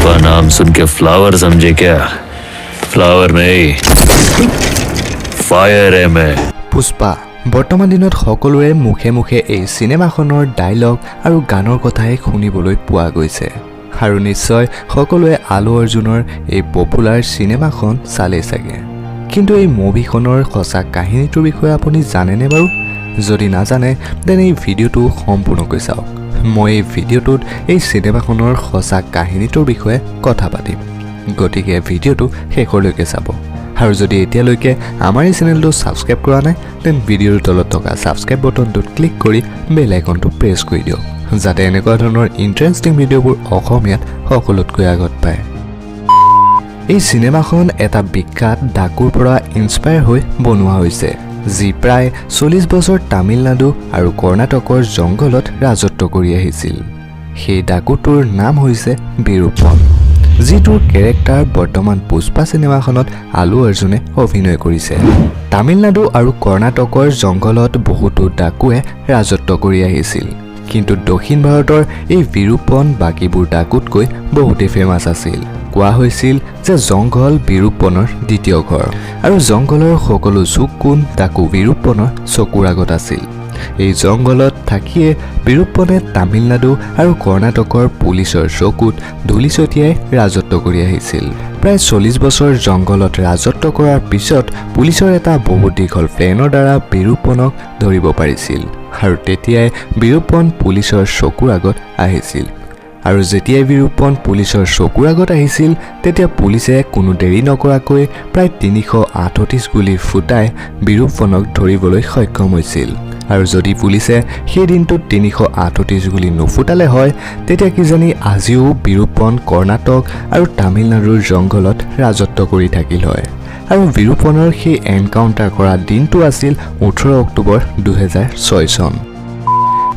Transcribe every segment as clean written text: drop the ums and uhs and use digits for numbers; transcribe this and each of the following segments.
पुष्पा नाम सुन के फ्लावर समझे क्या? फ्लावर नहीं, फायर है मैं। पुष्पा বৰ্তমান দিনত সকলোৰে মুখে মুখে এই সিনেমাখনৰ ডায়লগ আৰু গানৰ কথাই শুনিবলৈ পোৱা গৈছে আৰু নিশ্চয় সকলোৱে আলু অৰ্জুনৰ এই পপুলাৰ সিনেমাখন চালে চাগে কিন্তু এই মুভিখনৰ সঁচা কাহিনীটোৰ বিষয়ে আপুনি জানেনে বাৰু যদি নাজানে তেনে এই ভিডিঅ'টো সম্পূৰ্ণকৈ চাওক মই এই ভিডিঅ'টোত এই সিনেমাখনৰ সঁচা কাহিনীটোৰ বিষয়ে কথা পাতিম গতিকে ভিডিঅ'টো শেষলৈকে চাব আৰু যদি এতিয়ালৈকে আমাৰ এই চেনেলটো সাবস্ক্ৰাইব কৰা নাই তেন ভিডিঅ'ৰ তলত থকা সাবস্ক্ৰাইব বাটনটোত ক্লিক কৰি বেল আইকনটো প্ৰেছ কৰি দিয়ক যাতে এনেকুৱা ধৰণৰ ইন্টাৰেষ্টিং ভিডিঅ'বোৰ অসমীয়াত সকলোতকৈ আগত পায় এই সিনেমাখন এটা বিখ্যাত ডাকুৰ পৰা ইনস্পায়াৰ হৈ বনোৱা হৈছে যি প্ৰায় 40 বছৰ তামিলনাডু আৰু কৰ্ণাটকৰ জংগলত ৰাজত্ব কৰি আহিছিল সেই ডাকুটোৰ নাম হৈছে বিৰুপন যিটোৰ কেৰেক্টাৰ বৰ্তমান পুষ্পা সিনেমাখনত আলু অৰ্জুনে অভিনয় কৰিছে তামিলনাডু আৰু কৰ্ণাটকৰ জংগলত বহুতো ডাকুৱে ৰাজত্ব কৰি আহিছিল কিন্তু দক্ষিণ ভাৰতৰ এই বিৰুপন বাকিবোৰ ডাকুতকৈ বহুতে ফেমাছ আছিল কোৱা হৈছিল যে জংগল বিৰুপনৰ দ্বিতীয় ঘৰ আৰু জংগলৰ সকলো চুককোণ ডাকু বিৰুপনৰ চকুৰ আগত আছিল এই জংগলত থাকিয়ে বিৰুপনে তামিলনাডু আৰু কৰ্ণাটকৰ পুলিচৰ চকুত ধুলি ছটিয়াই ৰাজত্ব কৰি আহিছিল প্ৰায় 40 বছৰ জংগলত ৰাজত্ব কৰাৰ পিছত পুলিচৰ এটা বহুত দীঘল প্লেনৰ দ্বাৰা বিৰুপনক ধৰিব পাৰিছিল আৰু তেতিয়াই বিৰুপন পুলিচৰ চকুৰ আগত আহিছিল আৰু যেতিয়া বিৰুপন পুলিচৰ চকুৰ আগত আহিছিল তেতিয়া পুলিচে কোনো দেৰি নকৰাকৈ প্ৰায় 338 গুলি ফুটাই বিৰুপনক ধৰিবলৈ সক্ষম হৈছিল আৰু যদি পুলিচে সেই দিনটোত 338 গুলি নুফুটালে হয় তেতিয়া কি জানি আজিও বিৰুপন কৰ্ণাটক আৰু তামিলনাডুৰ জংগলত ৰাজত্ব কৰি থাকিল হয় আৰু বিৰুপনৰ সেই এনকাউন্টাৰ কৰা দিনটো আছিল 18 অক্টোবৰ 2006 চন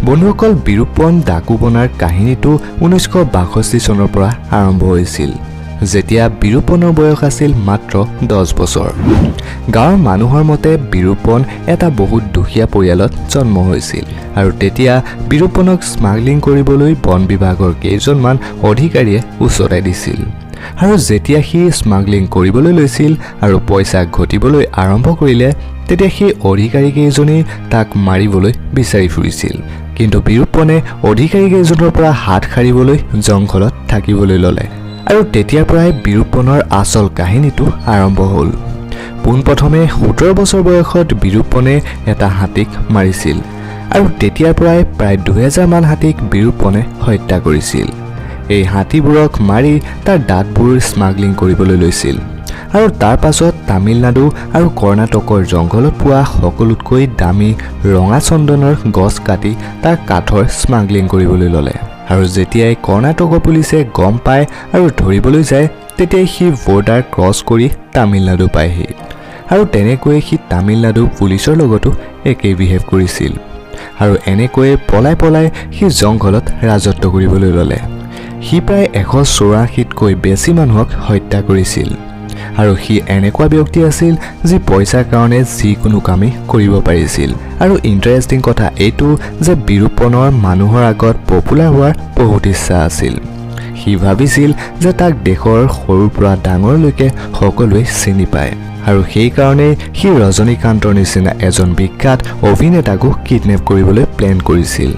বন্ধুসকল বিৰুপন ডাকু বনাৰ কাহিনীটো 1962 চনৰ পৰা আৰম্ভ হৈছিল যেতিয়া বিৰুপনৰ বয়স আছিল মাত্ৰ 10 বছৰ গাঁৱৰ মানুহৰ মতে বিৰুপন এটা বহুত দুখীয়া পৰিয়ালত জন্ম হৈছিল আৰু তেতিয়া বিৰুপনক স্মাগলিং কৰিবলৈ বন বিভাগৰ কেইজনমান অধিকাৰীয়ে উচতাই দিছিল আৰু যেতিয়া সি স্মাগলিং কৰিবলৈ লৈছিল আৰু পইচা ঘটিবলৈ আৰম্ভ কৰিলে তেতিয়া সেই অধিকাৰী কেইজনে তাক মাৰিবলৈ বিচাৰি ফুৰিছিল কিন্তু বিৰুপনে অধিকাৰী কেইজনৰ পৰা হাত সাৰিবলৈ জংঘলত থাকিবলৈ ললে আৰু তেতিয়াৰ পৰাই বিৰুপনৰ আচল কাহিনীটো আৰম্ভ হ'ল পোনপ্ৰথমে 17 বছৰ বয়সত বিৰুপনে এটা হাতীক মাৰিছিল আৰু তেতিয়াৰ পৰাই প্ৰায় 2000 মান হাতীক বিৰুপনে হত্যা কৰিছিল এই হাতীবোৰক মাৰি তাৰ দাঁতবোৰ স্মাগলিং কৰিবলৈ লৈছিল আৰু তাৰ পাছত তামিলনাডু আৰু কৰ্ণাটকৰ জংঘলত পোৱা সকলোতকৈ দামী ৰঙা চন্দনৰ গছ কাটি তাৰ কাঠৰ স্মাগলিং কৰিবলৈ ললে আৰু যেতিয়াই কৰ্ণাটকৰ পুলিচে গম পায় আৰু ধৰিবলৈ যায় তেতিয়াই সি বৰ্ডাৰ ক্ৰছ কৰি তামিলনাডু পায়হি আৰু তেনেকৈ সি তামিলনাডু পুলিচৰ লগতো একেই বিহেভ কৰিছিল আৰু এনেকৈ পলাই সি জংঘলত ৰাজত্ব কৰিবলৈ ললে সি প্ৰায় 184তকৈ বেছি মানুহক হত্যা কৰিছিল আৰু সি এনেকুৱা ব্যক্তি আছিল যি পইচাৰ কাৰণে যিকোনো কামেই কৰিব পাৰিছিল আৰু ইন্টাৰেষ্টিং কথা এইটো যে বিৰুপনৰ মানুহৰ আগত পপুলাৰ হোৱাৰ বহুত ইচ্ছা আছিল সি ভাবিছিল যে তাক দেশৰ সৰুৰ পৰা ডাঙৰলৈকে সকলোৱে চিনি পায় আৰু সেই কাৰণে সি ৰজনীকান্তৰ নিচিনা এজন বিখ্যাত অভিনেতাকো কিডনেপ কৰিবলৈ প্লেন কৰিছিল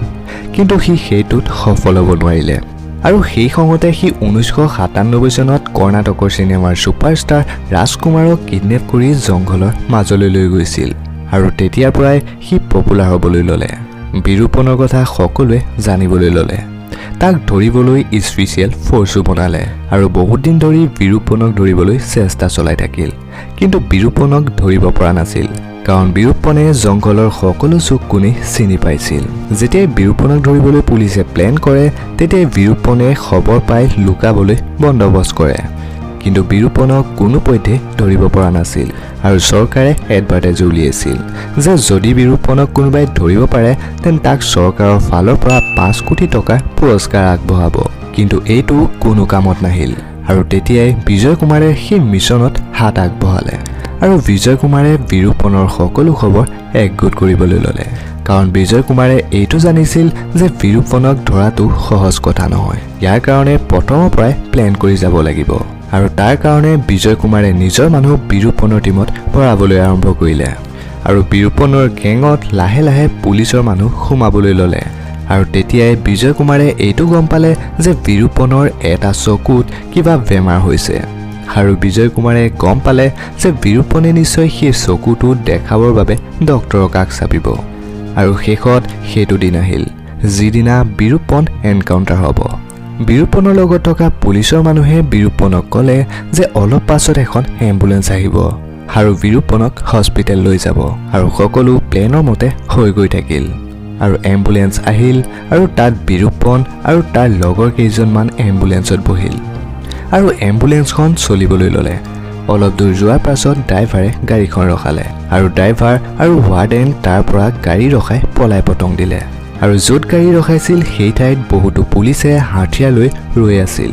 কিন্তু সি সেইটোত সফল হ'ব নোৱাৰিলে আৰু সেই খঙতে সি 1997 চনত কৰ্ণাটকৰ চিনেমাৰ সুপাৰষ্টাৰ ৰাজকুমাৰক কিডনেপ কৰি জংঘলৰ মাজলৈ লৈ গৈছিল আৰু তেতিয়াৰ পৰাই সি পপুলাৰ হ'বলৈ ললে বিৰুপনৰ কথা সকলোৱে জানিবলৈ ললে তাক ধৰিবলৈ স্পেচিয়েল ফৰ্চো বনালে আৰু বহুত দিন ধৰি বিৰুপনক ধৰিবলৈ চেষ্টা চলাই থাকিল কিন্তু বিৰুপনক ধৰিব পৰা নাছিল কাৰণ বিৰুপনে জংঘলৰ সকলো চুককোণে চিনি পাইছিল যেতিয়া বিৰুপনক ধৰিবলৈ পুলিচে প্লেন কৰে তেতিয়া বিৰুপনে খবৰ পাই লুকাবলৈ বন্দোবস্ত কৰে কিন্তু বিৰুপনক কোনোপধ্যে ধৰিব পৰা নাছিল আৰু চৰকাৰে এডভাৰটাইজ উলিয়াইছিল যে যদি বিৰুপনক কোনোবাই ধৰিব পাৰে তেন তাক চৰকাৰৰ ফালৰ পৰা 5 কোটি টকাৰ পুৰস্কাৰ আগবঢ়াব কিন্তু এইটো কোনো কামত নাহিল আৰু তেতিয়াই বিজয় কুমাৰে সেই মিছনত হাত আগবঢ়ালে আৰু বিজয় কুমাৰে বিৰূপণৰ সকলো খবৰ একগোট কৰিবলৈ ল'লে কাৰণ বিজয় কুমাৰে এইটো জানিছিল যে বিৰূপণক ধৰাটো সহজ কথা নহয় ইয়াৰ কাৰণে প্ৰথমৰ পৰাই প্লেন কৰি যাব লাগিব আৰু তাৰ কাৰণে বিজয় কুমাৰে নিজৰ মানুহ বিৰূপণৰ টিমত ভৰাবলৈ আৰম্ভ কৰিলে আৰু বিৰূপণৰ গেঙত লাহে লাহে পুলিচৰ মানুহ সোমাবলৈ ল'লে আৰু তেতিয়াই বিজয় কুমাৰে এইটো গম পালে যে বিৰূপণৰ এটা চকুত কিবা বেমাৰ হৈছে আৰু বিজয় কুমাৰে গম পালে যে বিৰূপণে নিশ্চয় সেই চকুটো দেখাবৰ বাবে ডক্টৰৰ কাষ চাপিব আৰু শেষত সেইটো দিন আহিল যিদিনা বিৰূপণ এনকাউণ্টাৰ হ'ব বিৰূপণৰ লগত থকা পুলিচৰ মানুহে বিৰূপণক ক'লে যে অলপ পাছত এখন এম্বুলেন্স আহিব আৰু বিৰূপণক হস্পিটেল লৈ যাব আৰু সকলো প্লেনৰ মতে হৈ গৈ থাকিল আৰু এম্বুলেন্স আহিল আৰু তাত বিৰূপণ আৰু তাৰ লগৰ কেইজনমান এম্বুলেন্সত বহিল আৰু এম্বুলেন্সখন চলিবলৈ ল'লে অলপ দূৰ যোৱাৰ পাছত ড্ৰাইভাৰে গাড়ীখন ৰখালে আৰু ড্ৰাইভাৰ আৰু ৱাৰ্ডেন তাৰ পৰা গাড়ী ৰখাই পলাই পতং দিলে আৰু য'ত গাড়ী ৰখাইছিল সেই ঠাইত বহুতো পুলিচে হাথিয়াৰ লৈ ৰৈ আছিল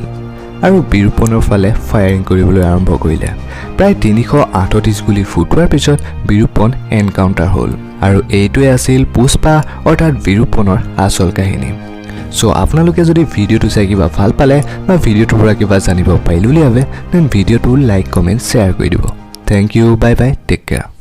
আৰু বিৰূপণৰ ফালে ফায়াৰিং কৰিবলৈ আৰম্ভ কৰিলে প্ৰায় 338 গুলি ফুটোৱাৰ পিছত বিৰূপণ এনকাউণ্টাৰ হ'ল আৰু এইটোৱে আছিল পুষ্পা অৰ্থাৎ বিৰূপণৰ আচল কাহিনী সো আপোনালোকে যদি ভিডিওটো চাই কিবা ভাল পালে বা ভিডিওটোৰ পৰা কিবা জানিব পাৰিলে বুলি ভাবে দেন ভিডিওটো লাইক কমেন্ট শ্বেয়াৰ কৰি দিব thank you bye bye take care